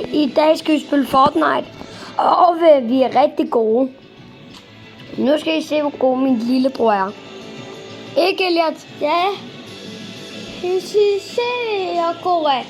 I dag skal vi spille Fortnite, og vi er rigtig gode. Nu skal I se, hvor god min lillebror er. Ikke, Elliot? Ja. Jeg synes, jeg er god.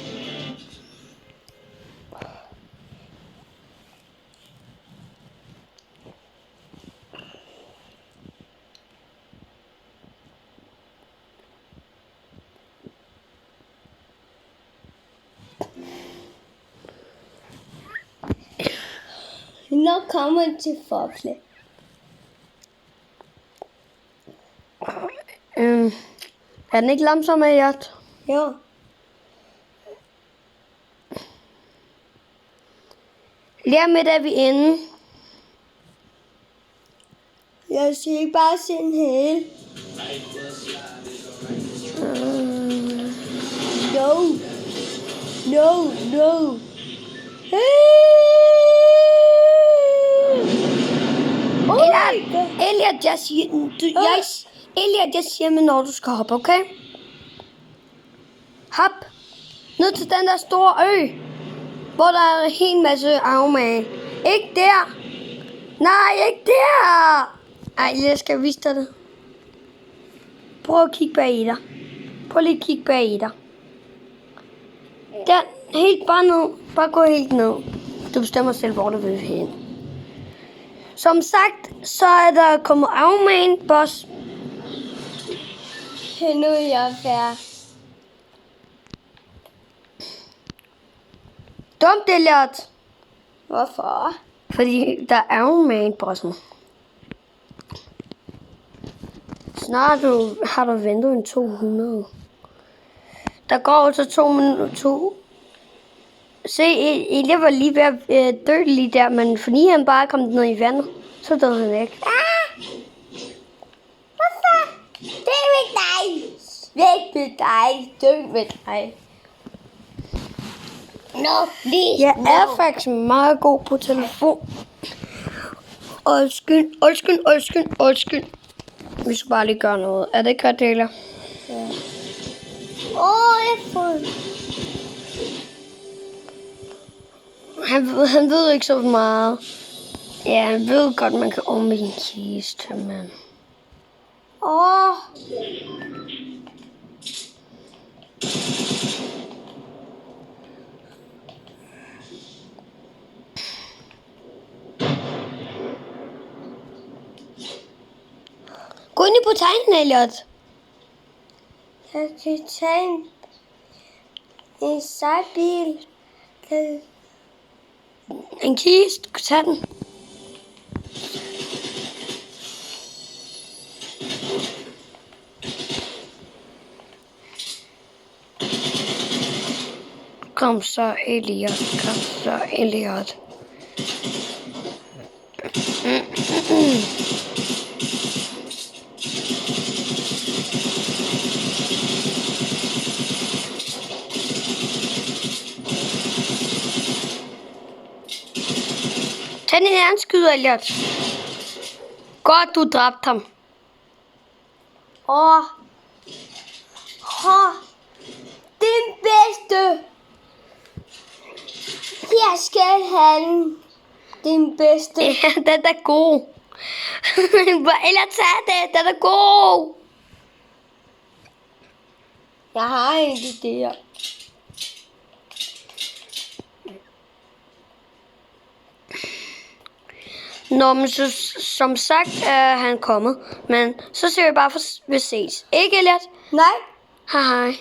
Nu kommer til forfle. Er den ikke langsom, Elliot? Jo. Lige om lidt er vi inde. Jeg skal ikke bare se en hel. No. Elliot, jeg siger mig, når du skal hoppe, okay? Hop. Ned til den der store ø, hvor der er en hel masse afmag. Ikke der. Nej, ikke der. Ej, jeg skal vise dig det. Prøv at kigge bag i dig. Prøv lige at kigge bag i dig. Der, helt bare ned. Bare gå helt ned. Du bestemmer selv, hvor du vil hen. Som sagt, så er der kommet afmagen boss. Nu er jeg færdig. Dumt, Elliot. Hvorfor? Fordi der er afmagen bossen. Snart har du ventet en 200. Der går også 2 minutter. Se, Elia var lige ved at dø lige der, men fordi han bare kom ned i vandet, så døde han ikke. Hvorfor? Det er ikke dig. Væk med dig. Dø med dig. Nå, please. Jeg er faktisk meget god på telefon. Undskyld. Vi skal bare lige gøre noget. Er det ikke godt, Elia? Ja. Jeg får... Han ved ikke så meget. Ja, han ved godt, man kan åbne en kiste, men... Gå ind i portalen, Elliot. Jeg kan tage en sejbil. En kiste, du kan tage den. Kom så, Elliot. Tag din jernskyder, Elliot. Godt, du dræbte ham. Den bedste. Jeg skal have den bedste. Ja, den er god. Eller tag det, den er god. Jeg har en idé. Nå, men så, som sagt er han kommet. Men så ser vi bare, vi ses. Ikke, Elliot? Nej. Hej.